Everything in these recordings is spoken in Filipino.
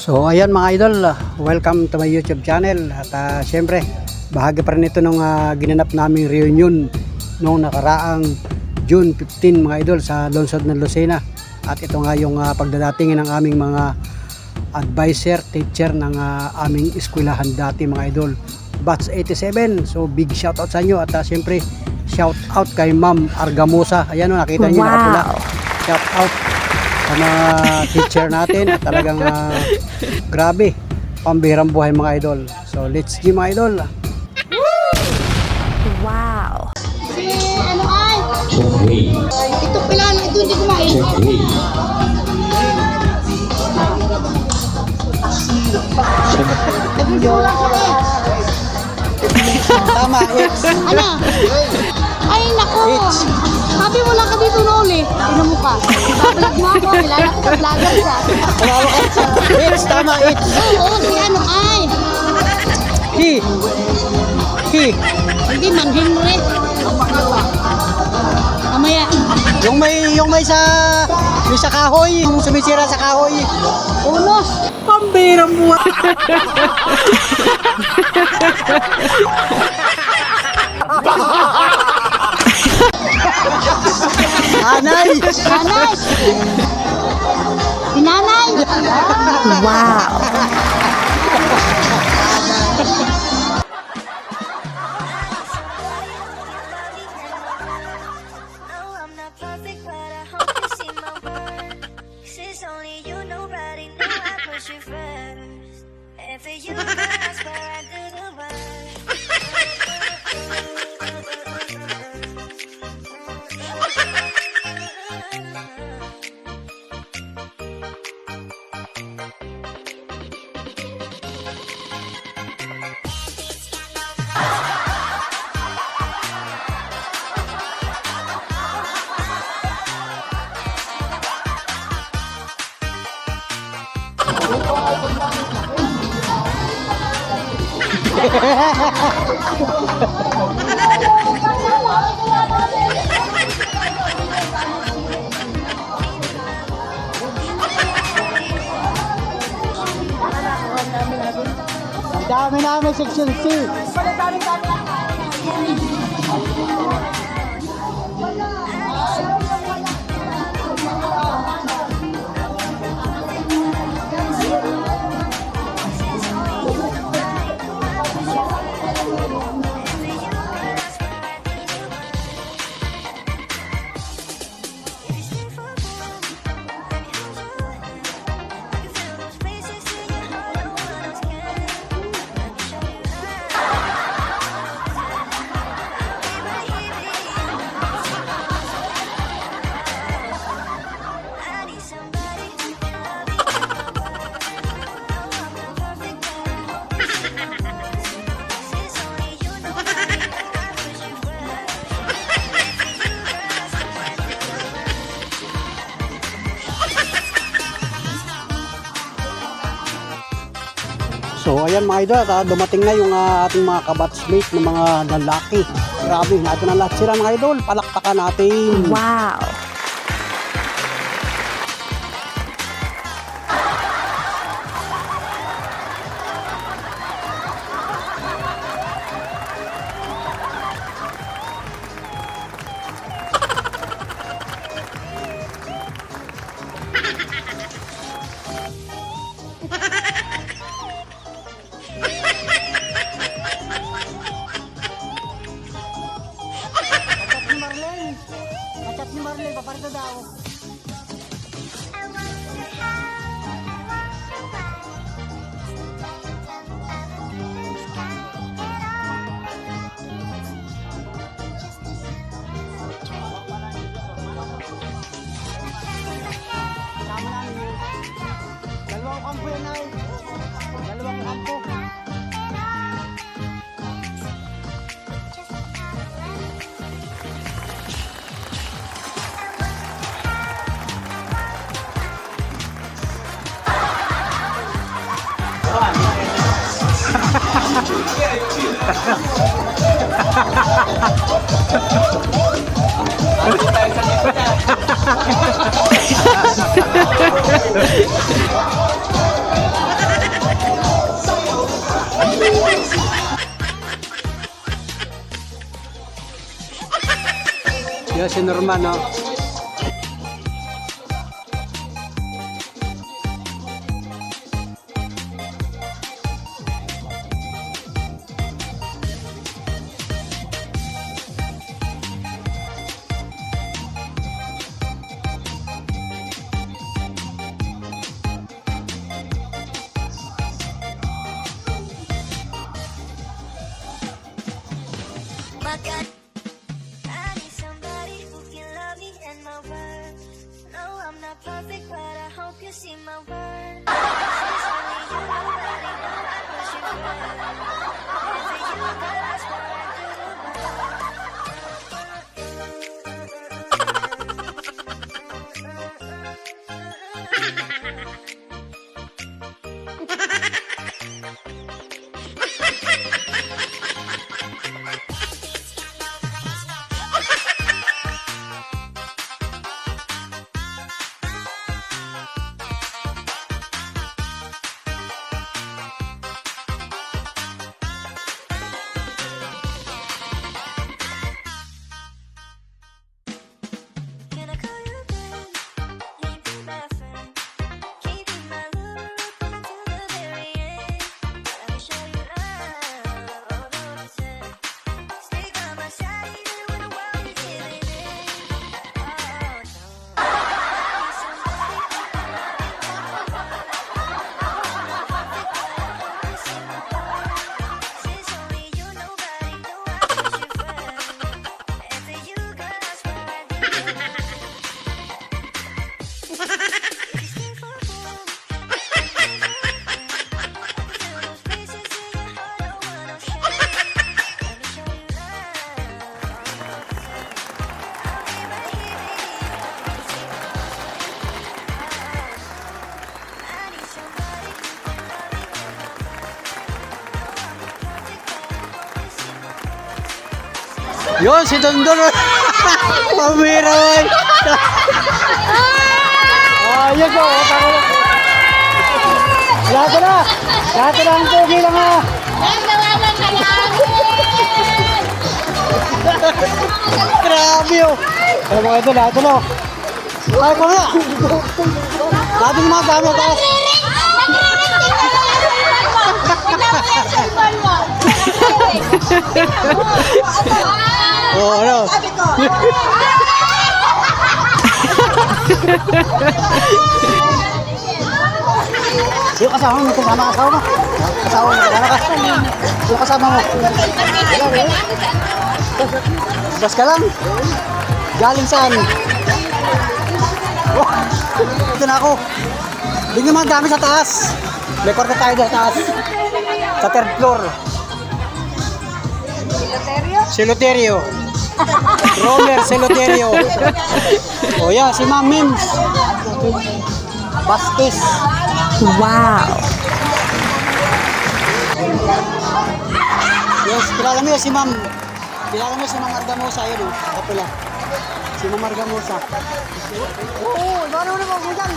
So ayan mga idol, welcome to my YouTube channel. At syempre, bahagi pa rin ito nung ginanap naming reunion noong nakaraang June 15 mga idol sa lungsod ng Lucena. At ito nga yung pagdadatingin ng aming mga advisor, teacher ng aming eskwelahan dati mga idol, Batch 87. So big shout out sa inyo at syempre shout out kay Ma'am Argamosa. Ayan o, nakita nyo nakapula. Shout out sa mga teacher natin at talagang grabe, pambihirang buhay mga idol. So let's go mga idol. Wow. Ano ay? Ito pala, ito hindi kumain. Nagbibilang ko na eh. Tama, it's Ano? Ay, naku. Sabi mo lang ka dito noon eh. Tignan mo ka. Babalag mo ako. Kilala ko ka vlogger siya. it's tama, it's Oo, si ano ay. he Hindi, manhin mo rin. Mamaya. yung may sa kahoy, yung sumisira sa kahoy. Unos. Pambihirang buhay. Anay! Nanay. Sinanay. Wow. No, I'm not perfect, but I hope you see my worth. 'Cause it's only you, nobody knew I put you first. And for you, girl, I swear I do the Ang dami namin section C. So ayan mga idol, at dumating na yung ating mga kabatsmate ng mga lalaki. Grabe, natin ang lahat sila mga idol. Palakpakan natin. Wow. Machat ni Marlene, paparito daw. Kasama namin yun. Dalawang kampo yan ay. Dalawang kampo. Yan si Norman, no? My God, I need somebody who can love me and my worth. No, I'm not perfect, but I hope you see my worth. It's only you, nobody know I push you further. And for you, girl, I swear I do the Can I call you friend? Can you be my friend? Can you be my lover up until the very end? Let me show you love, all of the time. Stay by my side even when the world is giving in. Oh, no. I need somebody who can love me and my worth. I'm not perfect, but I hope you see my worth. Since only you, nobody know I push you further. And for you, girl, I swear I do the work. If you stay for a while, fill those places in your heart, I wanna share. Let me show you love, all of the time. I'll be right here, baby, you know you see my worth. I need somebody who can love me and my worth. No, I'm not perfect, but I hope you see my worth. Yun, si Dondon. Pamira, oy. Ayun po. Lahat na. Lahat na ang pogi lang, ha. Grabe, oh. Kaya mga ito, lahat na. Kaya ko na. Lahat ng mga gamit, ha. Oh, ano? Yung kasama mo, kasama kasama mo. Kasama mo, kasama ka. Yung kasama mo. Bas ka lang. Galing saan? Oh, ito na ako. Hindi naman dami sa taas. May kwarto tayo sa taas. Sa third floor. Celoterio. Roller Celoterio. O yan, si Ma'am Mims. Bastis. Wow. Yes, kilala mo yun si Ma'am. Kilala mo si Ma'am Argamosa yun, oh. Kapula. Si Ma'am Argamosa. Oo, ano naman mo dyan?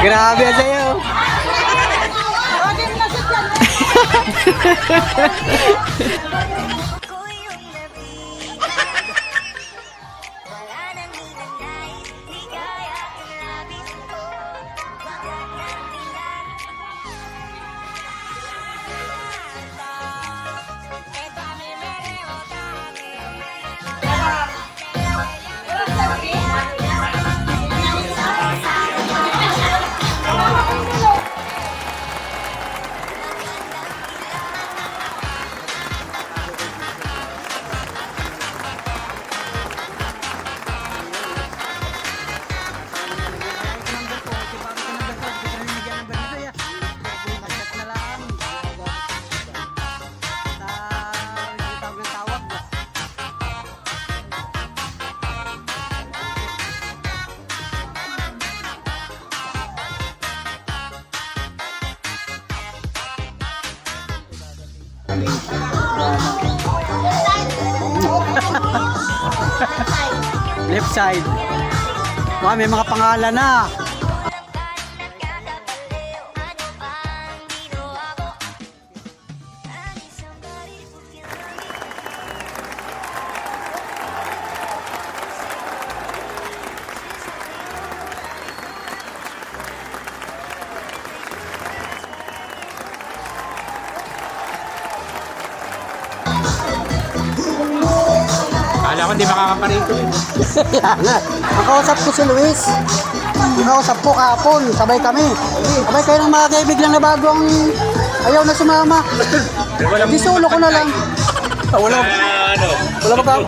Grabe sa'yo. Ko yung nabigay, wala nang hinanay, ligaya ang labis ko, wag nating lahat. palengke. Left side. Wow, may mga pangalan na. Kala ko hindi makakaparito eh. Nakausap ko si Luis. Nakausap ko kahapon. Sabay kami. Sabay kayo ng mga kaibigan na bagong ayaw na sumama. Di solo ko na lang. Wala. Wala ba ka?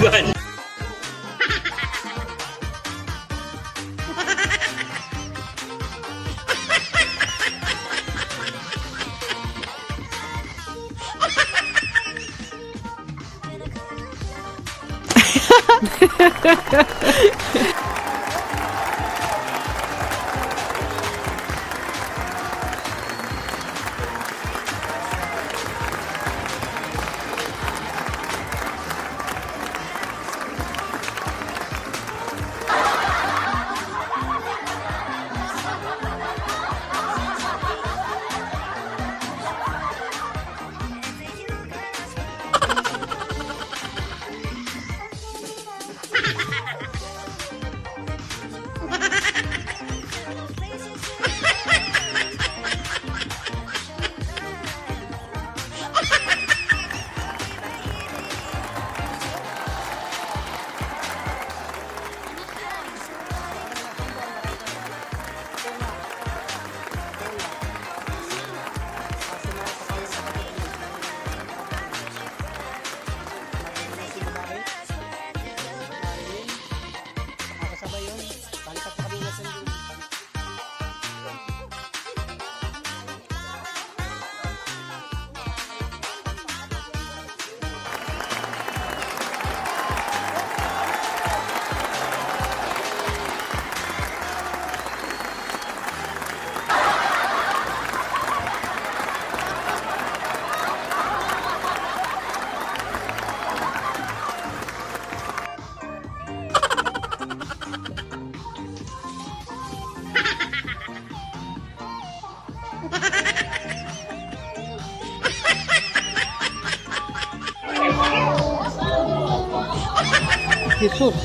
Jesus.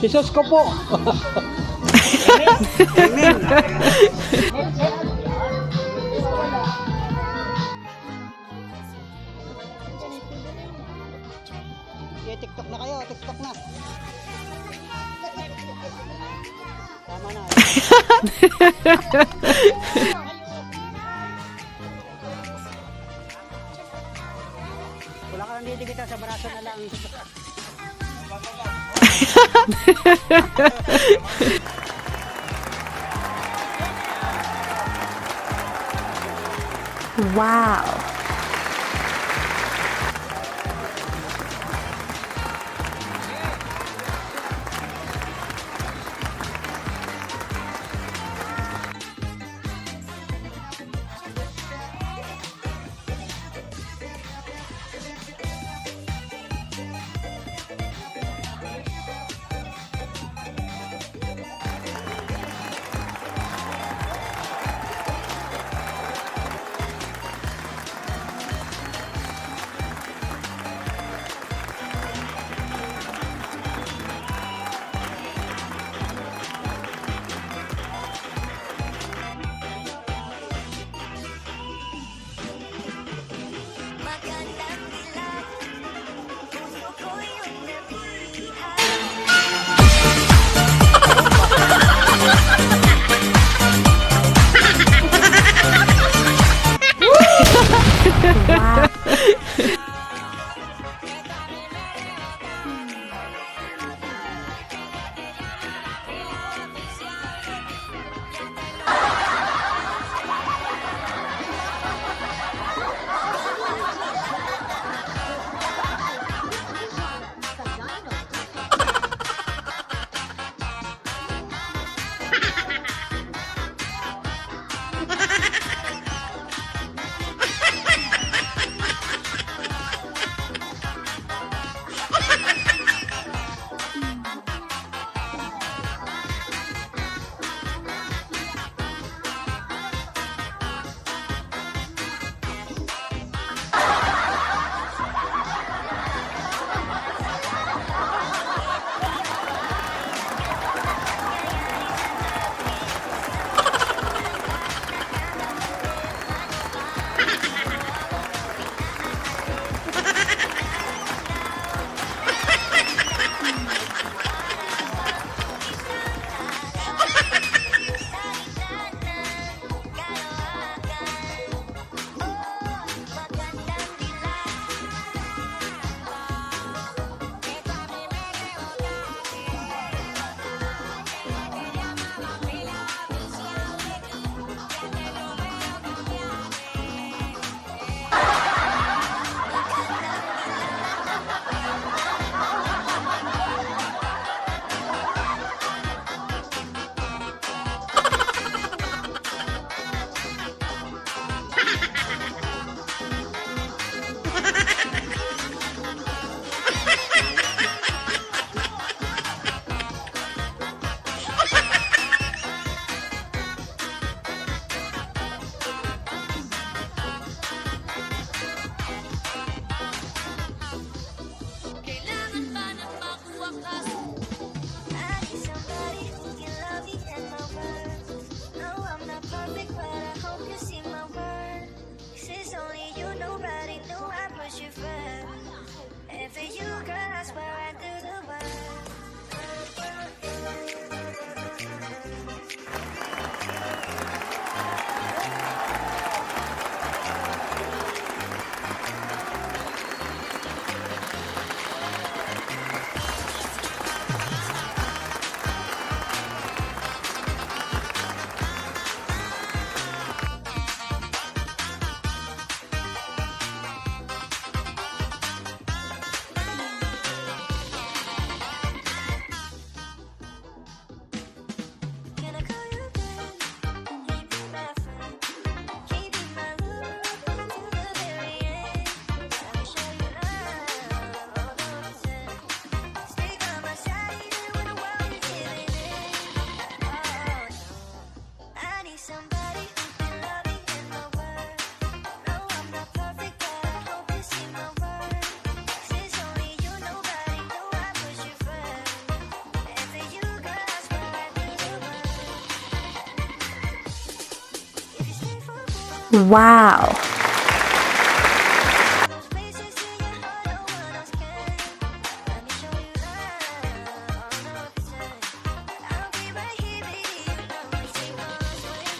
Jesus ko po. Amen. Okay, TikTok na kayo, TikTok na. Tama na. Wala ka lang dito kita sa braso na lang. Wow. Wow. Those places in your heart, no one else can. Let me show you love all of the time. I'll be right here, baby. You know we take no swing.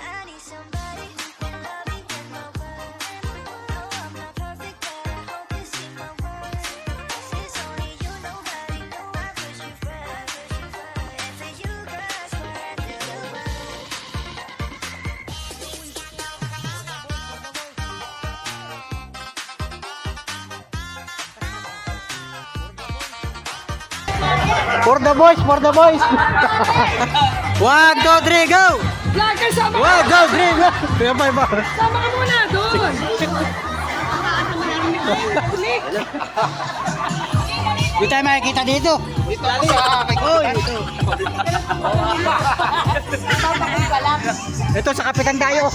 I need somebody who can love me in my world. No, I'm not perfect, but I hope you see my worth. 'Cause it's only you, nobody knew I put you first. And for you, girl, I swear I do the world. For the boys, for the boys. 1, 2, 3, go! Vlogger, sama 1, 2, 3, go! Kaya pa, iba. Sama ka muna doon. Di tayo makikita dito. Oy, ito. Ito sa Kapitan Dayo.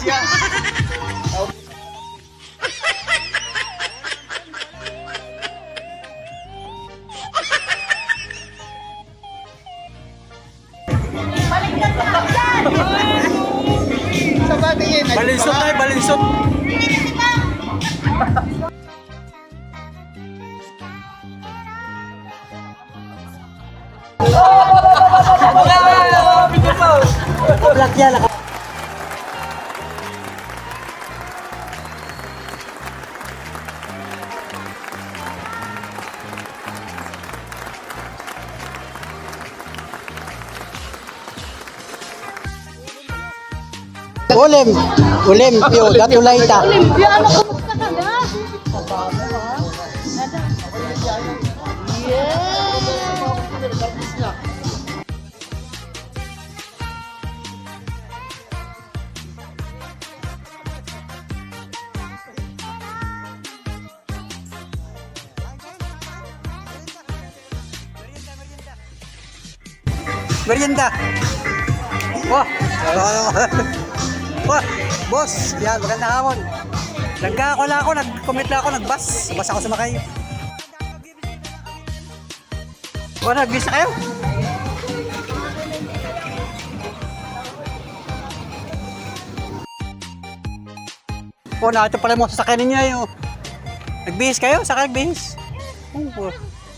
Balinsot tayo, balinsot. Vlog yan. Olimpio, Datulaita. Olimpia, ano, kumusta ka na? Merienda. Wah. Wah, boss. Yan, magandang hapon. Nag-commit lang ako, nag-bus. Bus ako sumakay. O, nag-bis na kayo? O, ito pala mo sasakyan ninyo yun. Nagbihis kayo? Saka nagbihis? Oo,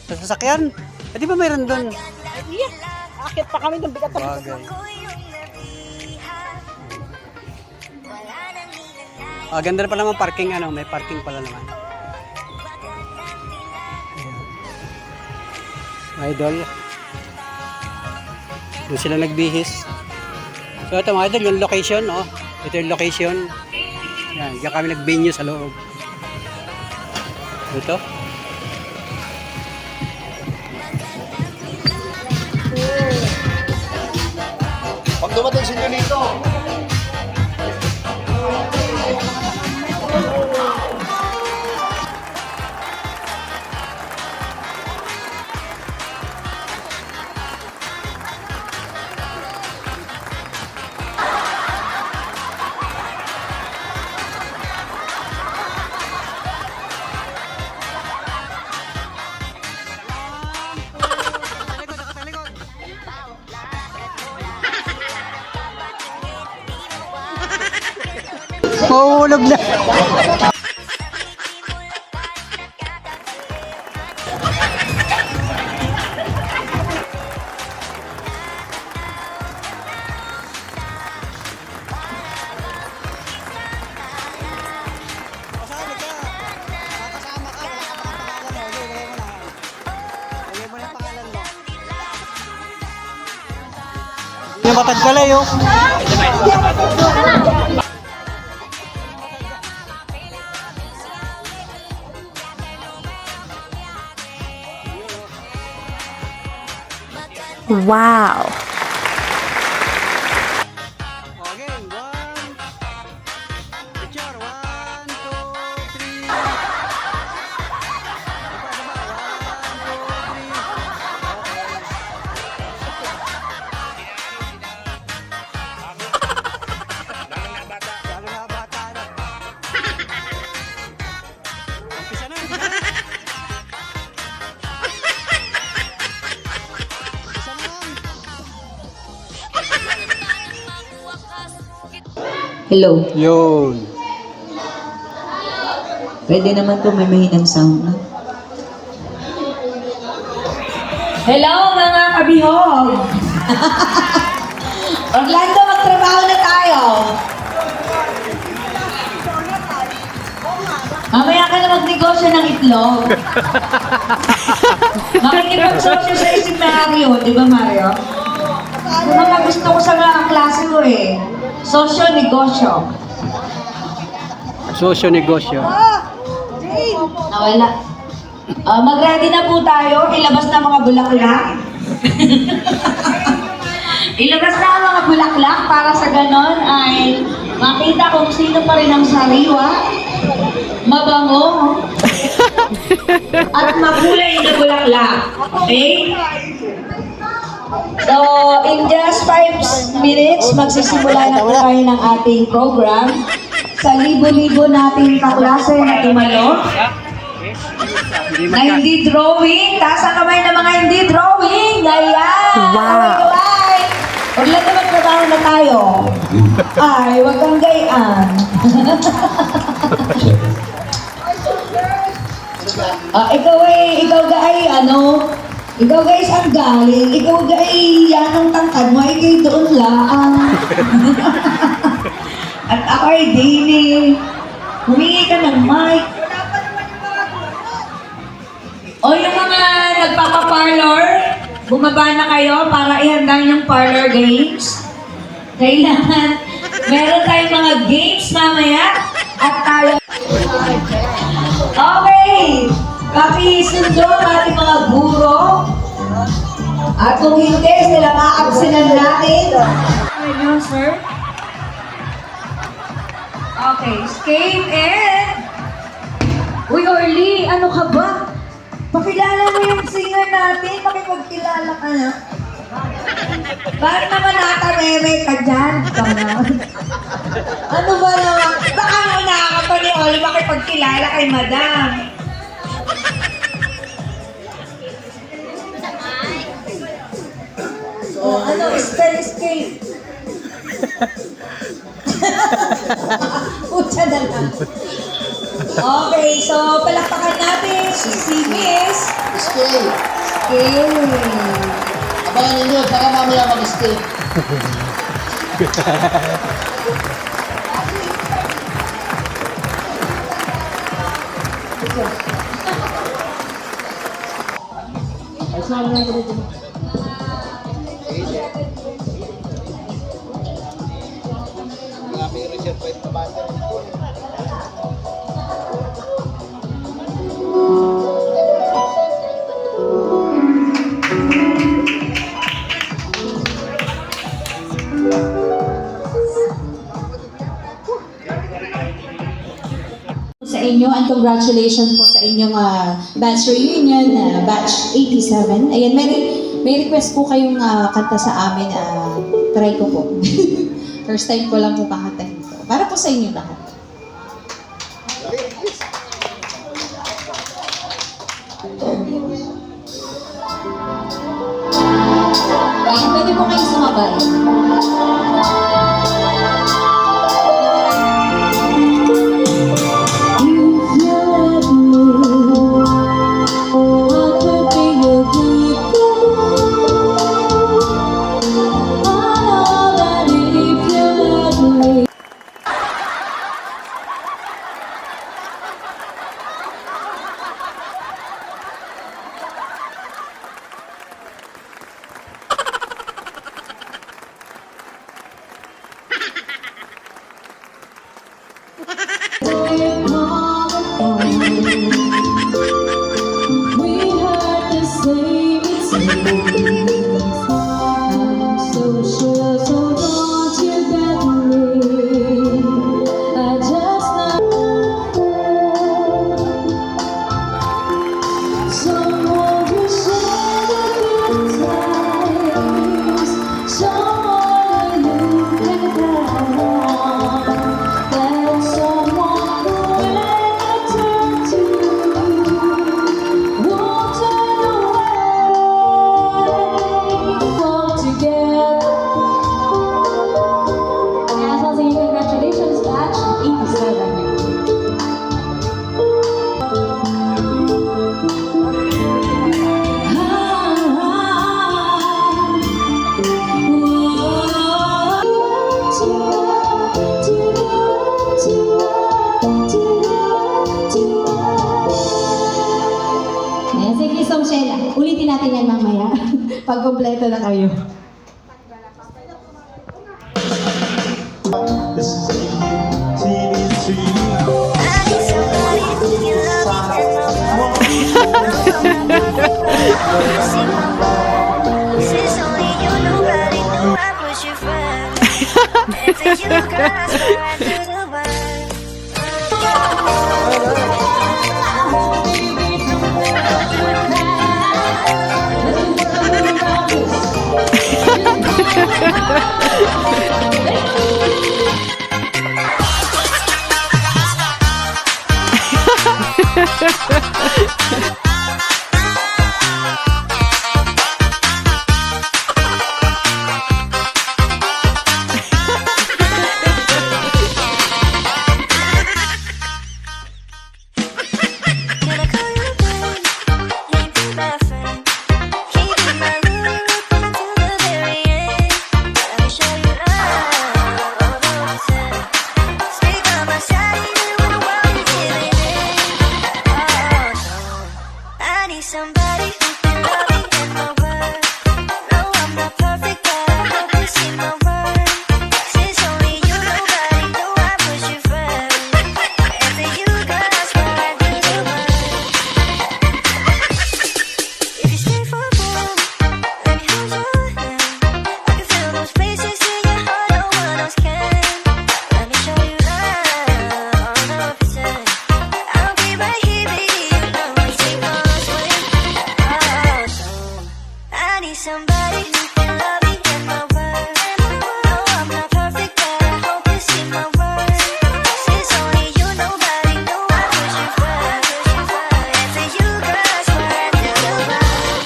sa sasakyan. Eh, di ba mayroon doon? Akit pa kami ng bigat. Bagay. Ah, ganda na pala naman parking, ano, may parking pala naman. Ayan. Idol. Doon sila nagbihis. So ito mga idol, yung location, oh. Ito yung location. Yan, diyan kami nag-venue sa loob. Ito. Pag dumating si Nolito, Mahulog na. Yung batag pala yun. Wow. Okay, one. Picture, 1, 2, 3. Lalo na bata na. Umpisa na, umpisa na. Umpisa na lang. Hello. Yun. Pwede naman po may mahinang sound. No? Hello mga kabihog! Orlando, magtrabaho na tayo. Mamaya ka na magnegosyo ng itlog. Makikipagsosyo sa si Mario, di ba Mario? Ano mga gusto ko sa mga klase ko eh. Sosyo-negosyo. Sosyo-negosyo. Nawala. Mag-ready na po tayo. Ilabas na mga bulaklak. Ilabas na ang mga bulaklak para sa ganon ay makita kung sino pa rin ang sariwa, mabango, at makulay na bulaklak. Okay? So, in just 5 minutes, magsisimula na po tayo ng ating program. Sa libo-libo nating kaklase na tumalo. Na hindi drawing. Taas ang kamay ng mga hindi drawing. Ayan. Wow. Alright. Orlando, magtrabaho na tayo. Ay, wag kang gayaan. Ikaw guys ang galing. Ikaw guys, yan ang tangkad mo. Ikaw doon lang. At ako ay Dini. Humingi ka ng mic. O yung mga nagpapaparlor, bumaba na kayo para ihanda yung parlor games. Kailangan, meron tayong mga games mamaya at tayo. Okay, pakisundo ang ating mga guro. At kung hindi, sila maabsinan natin. Ano, sir? Okay, escape and... Uy, Orly, ano ka ba? Pakilala mo yung singer natin, makipagkilala ka na. Bakit naman natameme ka dyan? Ano ba naman? Baka muna ka pa ni Orly makipagkilala kay madam. Oh, ano, spell escape. Pucha na lang. Okay, so palakpakan natin si Miss. Stay. Okay. Abangan ninyo, baka mamaya mag-stay. Sa inyo and congratulations po sa inyong batch reunion, batch 87. Ayan, may request po kayong kanta sa amin. Try ko po. First time ko lang po kakantahin ko. Para po sa inyo lahat. Ayan, pwede po kayong sumabay. mamaya. Pag kumpleto na kayo. I need somebody who can love me and love. Since only you, nobody knew I was your friend. And for you, girl, I swear I do the Can I call you babe? Need be my friend. Keep in my loop until the very end. Let me show you love, although it's sad. Stay by my side even when the world is giving in. Oh no, I need somebody who can love me in my word. No, I'm not perfect, but I hope you see my worth. Since only you, nobody knew I was your friend. And for you, girl, I swear I do the work. If you stay for a moment, let me hold your hand. I can feel those places in your heart no one else can. Let me show you love, all the pretend. I'll be right here, baby, you know we take on a swing. Oh, so I need somebody who can love me in my word. No, I'm not perfect, but I hope you see my worth. Since only you, nobody knew I was your friend. And for you, girl, I swear I do the work.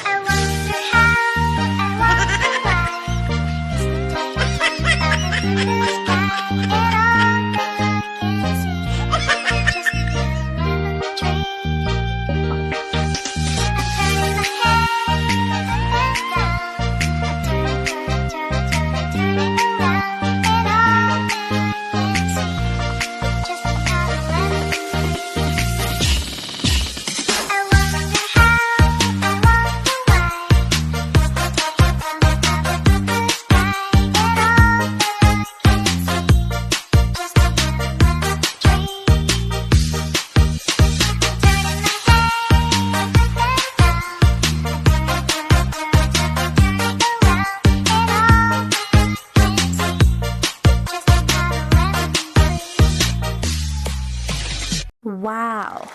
I wonder how, I wonder why. Sometimes I'm in the sky, and all that I can see is just a lemon tree. I turn my head up and down, I turn it around, and all that I can see is just another lemon tree. I wonder how, I wonder why. Wow.